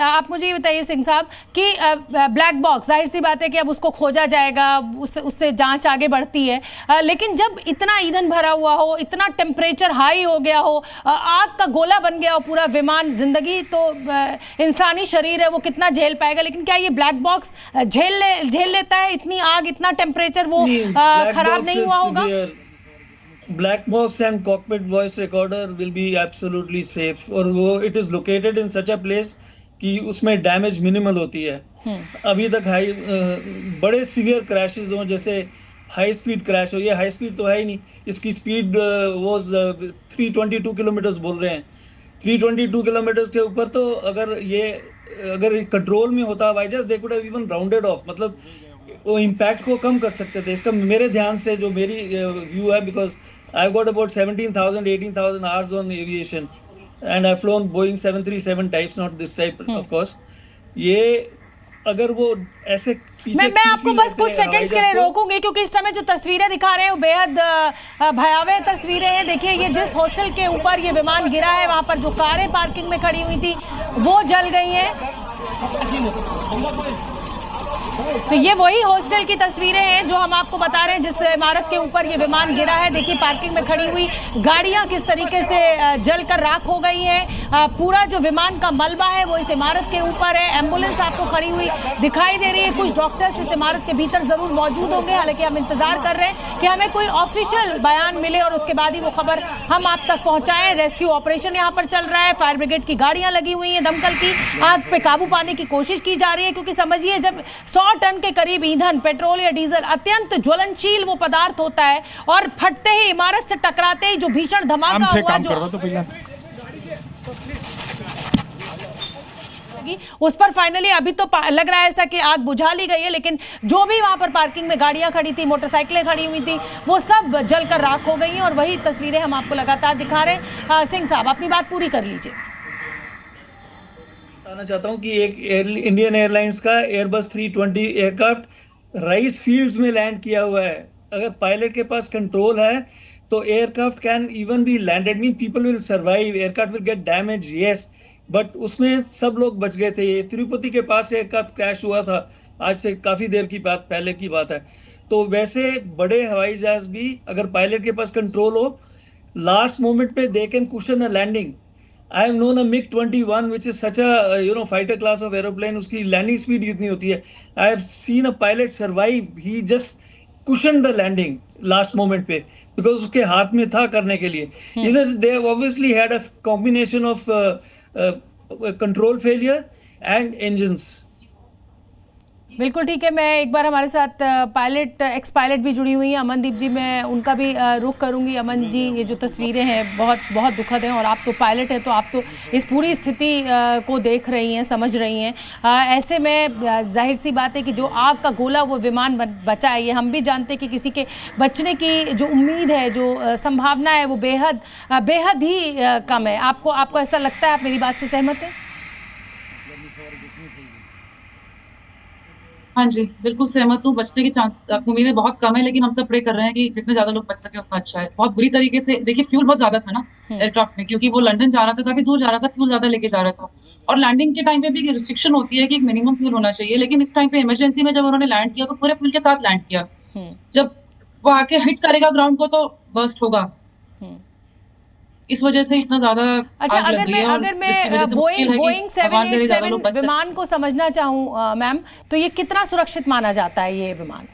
आप मुझे ये बताइए सिंह साहब कि ब्लैक बॉक्स, जाहिर सी बात है कि अब उसको खोजा जाएगा, उससे जांच आगे बढ़ती है, लेकिन जब इतना ईंधन भरा हुआ हो, इतना टेम्परेचर हाई हो गया हो, आग का गोला बन गया हो पूरा विमान, जिंदगी तो इंसानी शरीर है वो कितना झेल पाएगा, लेकिन क्या ये ब्लैक बॉक्स झेल लेता है इतनी आग, इतना टेम्परेचर, वो खराब नहीं हुआ होगा? Black box and cockpit voice recorder will be absolutely safe, और वो it is located in such a place कि उसमें डैमेज मिनिमल होती है। अभी तक बड़े सीवियर क्रैशेस हो, जैसे हाई स्पीड क्रैश हो, ये हाई स्पीड तो है ही नहीं, इसकी स्पीड वाज 322 किलोमीटर बोल रहे हैं। 322 किलोमीटर के ऊपर तो अगर कंट्रोल में होता by chance, they could have even rounded off, मतलब वो इम्पैक्ट को कम कर सकते थे। इसका मेरे ध्यान से जो मेरी व्यू है, because I got about 17,000 18,000 hours on aviation and I phloem Boeing 737 types, not this type of course. ये अगर वो ऐसे मैं आपको बस कुछ सेकंड्स के लिए रोकूंगी, क्योंकि इस समय जो तस्वीरें दिखा रहे हैं वो बेहद भयावह तस्वीरें हैं। देखिए, ये जिस हॉस्टल के ऊपर ये विमान गिरा है, वहां पर जो कारें पार्किंग में खड़ी हुई थी वो जल गई हैं। तो ये वही हॉस्टल की तस्वीरें हैं जो हम आपको बता रहे हैं, जिस इमारत के ऊपर ये विमान गिरा है। देखिए, पार्किंग में खड़ी हुई गाड़ियां किस तरीके से जलकर राख हो गई हैं। पूरा जो विमान का मलबा है वो इस इमारत के ऊपर है। एम्बुलेंस आपको खड़ी हुई दिखाई दे रही है। कुछ डॉक्टर्स इस इमारत के भीतर जरूर मौजूद होंगे, हालांकि हम इंतजार कर रहे हैं कि हमें कोई ऑफिशियल बयान मिले और उसके बाद ही वो खबर हम आप तक पहुंचाएं। रेस्क्यू ऑपरेशन यहाँ पर चल रहा है, फायर ब्रिगेड की गाड़ियां लगी हुई हैं, दमकल की। आग पे काबू पाने की कोशिश की जा रही है, क्योंकि समझिए, जब 100 टन के करीब ईंधन, पेट्रोल या डीजल, अत्यंत ज्वलनशील वो पदार्थ होता है, और फटते ही, इमारत से टकराते ही जो भीषण धमाका हुआ, उस पर फाइनली अभी तो लग रहा है ऐसा कि आग बुझा ली गई है, लेकिन जो भी वहां पर पार्किंग में गाड़ियां खड़ी थी, मोटरसाइकिलें खड़ी हुई थी, वो सब जलकर राख हो गई हैं। और वही तस्वीरें हम आपको लगातार दिखा रहे हैं। सिंह साहब, अपनी बात पूरी कर लीजिए। बताना चाहता हूं कि एक इंडियन एयरलाइंस का एयरबस 320 एयरक्राफ्ट राइस फील्ड्स में लैंड किया हुआ है। अगर पायलट के पास कंट्रोल है तो aircraft can even be landed, mean people will survive, aircraft will get damage, yes, but उसमें सब लोग बच गए थे। ये तिरुपति के पास एयरक्राफ्ट क्रैश हुआ था, आज से काफी देर की बात, पहले की बात है। तो वैसे बड़े हवाई जहाज भी अगर पायलट के पास कंट्रोल हो, लास्ट मोमेंट पे they can cushion a landing. I have known a MiG-21 which is such a fighter class of aeroplane, उसकी लैंडिंग स्पीड इतनी होती है। I have seen a pilot survive, he just cushioned the landing last moment पे, because उसके हाथ में था करने के लिए। इधर they have obviously had a combination of control failure and engines। बिल्कुल ठीक है। मैं एक बार हमारे साथ पायलट, एक्स पायलट भी जुड़ी हुई हैं, अमनदीप जी, मैं उनका भी रुख करूंगी। अमन जी, ये जो तस्वीरें हैं बहुत बहुत दुखद हैं, और आप तो पायलट हैं, तो आप तो इस पूरी स्थिति को देख रही हैं, समझ रही हैं। ऐसे में जाहिर सी बात है कि जो आग का गोला वो विमान बचा है, ये हम भी जानते हैं कि किसी के बचने की जो उम्मीद है, जो संभावना है, वो बेहद ही कम है। आपको ऐसा लगता है? आप मेरी बात से सहमत हैं? हाँ जी, बिल्कुल सहमत हूँ। बचने की उम्मीदें बहुत कम है, लेकिन हम सब प्रे कर रहे हैं कि जितने ज्यादा लोग बच सके उतना अच्छा है। बहुत बुरी तरीके से, देखिए, फ्यूल बहुत ज्यादा था ना एयरक्राफ्ट में, क्योंकि वो लंदन जा रहा था, काफी दूर जा रहा था, फ्यूल ज्यादा लेके जा रहा था। और लैंडिंग के टाइम पे भी रिस्ट्रिक्शन होती है कि एक मिनिमम फ्यूल होना चाहिए, लेकिन इस टाइम पे इमरजेंसी में जब उन्होंने लैंड किया तो पूरे फ्यूल के साथ लैंड किया। जब वो आके हिट करेगा ग्राउंड को तो बर्स्ट होगा, इस वजह से इतना ज्यादा। अच्छा, अगर मैं बोइंग 787 विमान को समझना चाहूँ मैम, तो ये कितना सुरक्षित माना जाता है ये विमान?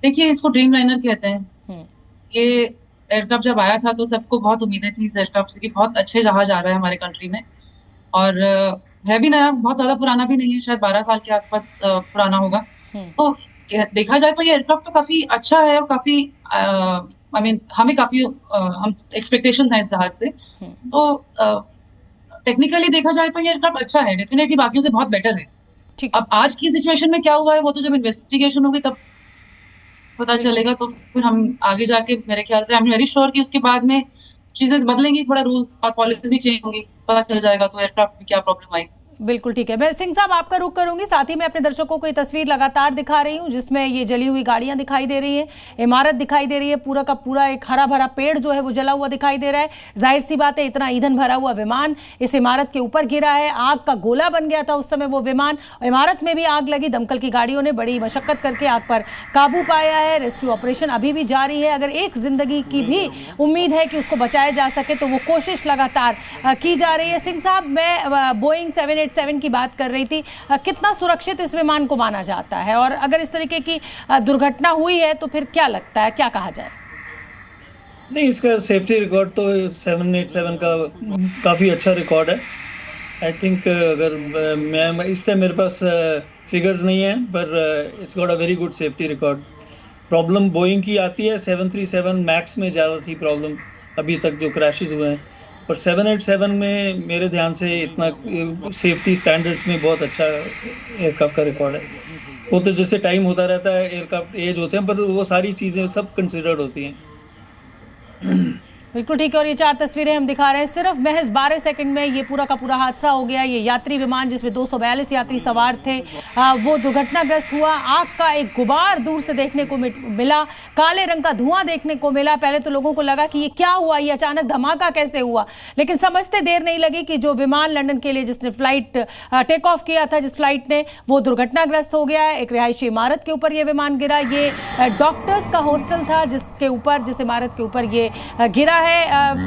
देखिए, इसको ड्रीम लाइनर कहते हैं। ये एयरक्राफ्ट जब आया था तो सबको बहुत उम्मीदें थी इस एयरक्राफ्ट से कि बहुत अच्छे जहाज आ रहा है हमारे कंट्री में, और है भी नया, बहुत ज्यादा पुराना भी नहीं है, शायद 12 साल के आसपास पुराना होगा। तो देखा जाए तो ये एयरक्राफ्ट तो काफी अच्छा है, और काफी हमें काफी हम एक्सपेक्टेशंस हैं इस जहाज से। तो टेक्निकली देखा जाए तो ये एयरक्राफ्ट अच्छा है, डेफिनेटली बाकियों से बहुत बेटर है। अब आज की सिचुएशन में क्या हुआ है वो तो जब इन्वेस्टिगेशन होगी तब पता चलेगा, तो फिर हम आगे जाके मेरे ख्याल से आई एम वेरी श्योर कि उसके बाद में चीजें बदलेंगी, थोड़ा रूल्स और पॉलिसी भी चेंज होंगी, पता चल जाएगा तो एयरक्राफ्ट में क्या प्रॉब्लम आई। बिल्कुल ठीक है। मैं सिंह साहब आपका रुख करूंगी, साथ ही मैं अपने दर्शकों को ये तस्वीर लगातार दिखा रही हूँ जिसमें ये जली हुई गाड़ियां दिखाई दे रही हैं, इमारत दिखाई दे रही है, पूरा का पूरा एक हरा भरा पेड़ जो है वो जला हुआ दिखाई दे रहा है। जाहिर सी बात है, इतना ईंधन भरा हुआ विमान इस इमारत के ऊपर गिरा है, आग का गोला बन गया था उस समय वो विमान, इमारत में भी आग लगी। दमकल की गाड़ियों ने बड़ी मशक्कत करके आग पर काबू पाया है। रेस्क्यू ऑपरेशन अभी भी जारी है। अगर एक जिंदगी की भी उम्मीद है कि उसको बचाया जा सके तो वो कोशिश लगातार की जा रही है। सिंह साहब, मैं बोइंग 787 की बात कर रही थी, कितना सुरक्षित इस विमान को माना जाता है, और अगर इस तरीके की दुर्घटना हुई है तो फिर क्या लगता है, क्या कहा जाए? नहीं, इसका सेफ्टी रिकॉर्ड तो 787 का काफ़ी अच्छा रिकॉर्ड है। आई थिंक अगर मैं इस टाइम मेरे पास फिगर्स नहीं है, पर it's got a very good safety record. Problem Boeing की आती है, 737 मैक्स में ज़्यादा थी प्रॉब्लम अभी तक जो क्रैशेस हुए हैं, पर 787 में मेरे ध्यान से इतना सेफ्टी स्टैंडर्ड्स में बहुत अच्छा एयरक्राफ्ट का रिकॉर्ड है। वो तो जैसे टाइम होता रहता है, एयरक्राफ्ट एज होते हैं, पर वो सारी चीज़ें सब कंसिडर्ड होती हैं। बिल्कुल ठीक है। और ये 4 तस्वीरें हम दिखा रहे हैं, सिर्फ महज 12 सेकंड में ये पूरा का पूरा हादसा हो गया। ये यात्री विमान जिसमें 242 यात्री सवार थे वो दुर्घटनाग्रस्त हुआ। आग का एक गुबार दूर से देखने को मिला, काले रंग का धुआं देखने को मिला। पहले तो लोगों को लगा कि ये क्या हुआ, ये अचानक धमाका कैसे हुआ, लेकिन समझते देर नहीं लगी कि जो विमान लंदन के लिए जिसने फ्लाइट टेक ऑफ किया था, जिस फ्लाइट ने, वो दुर्घटनाग्रस्त हो गया है। एक रिहायशी इमारत के ऊपर ये विमान गिरा। ये डॉक्टर्स का हॉस्टल था जिस इमारत के ऊपर ये गिरा है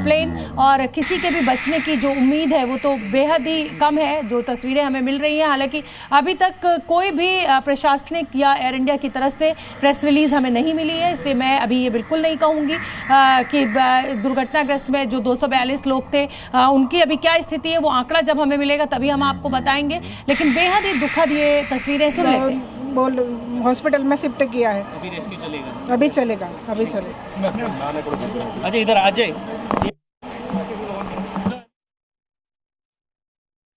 प्लेन, और किसी के भी बचने की जो उम्मीद है वो तो बेहद ही कम है, जो तस्वीरें हमें मिल रही हैं। हालांकि अभी तक कोई भी प्रशासनिक या एयर इंडिया की तरफ से प्रेस रिलीज हमें नहीं मिली है, इसलिए मैं अभी ये बिल्कुल नहीं कहूँगी कि दुर्घटनाग्रस्त में जो 242 लोग थे उनकी अभी क्या स्थिति है। वो आंकड़ा जब हमें मिलेगा तभी हम आपको बताएंगे, लेकिन बेहद ही दुखद ये तस्वीरें सुन लेते हैं। बोल हॉस्पिटल में शिफ्ट किया है, अभी चलेगा। अच्छा, इधर आ जाए।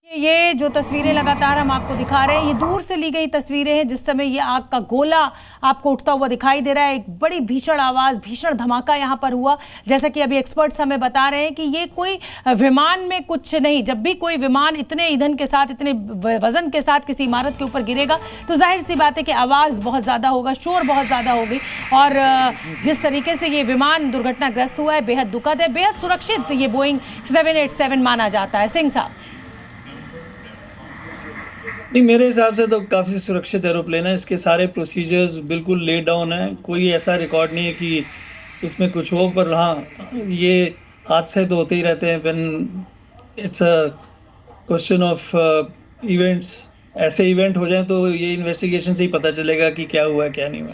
ये जो तस्वीरें लगातार हम आपको दिखा रहे हैं, ये दूर से ली गई तस्वीरें हैं जिस समय ये आग का गोला आपको उठता हुआ दिखाई दे रहा है। एक बड़ी भीषण आवाज़, भीषण धमाका यहाँ पर हुआ। जैसा कि अभी एक्सपर्ट्स हमें बता रहे हैं कि ये कोई विमान में कुछ नहीं, जब भी कोई विमान इतने ईंधन के साथ, इतने वजन के साथ किसी इमारत के ऊपर गिरेगा तो जाहिर सी बात है कि आवाज़ बहुत ज़्यादा होगा, शोर बहुत ज़्यादा होगी। और जिस तरीके से ये विमान दुर्घटनाग्रस्त हुआ है, बेहद दुखद है, बेहद सुरक्षित ये बोइंग 787 माना जाता है। सिंह साहब, नहीं, मेरे हिसाब से तो काफ़ी सुरक्षित एरोप्लेन है। इसके सारे प्रोसीजर्स बिल्कुल ले डाउन है, कोई ऐसा रिकॉर्ड नहीं है कि इसमें कुछ हो। पर हाँ, ये हादसे तो होते ही रहते हैं। When it's a question of events, ऐसे इवेंट हो जाए तो ये इन्वेस्टिगेशन से ही पता चलेगा कि क्या हुआ क्या नहीं हुआ।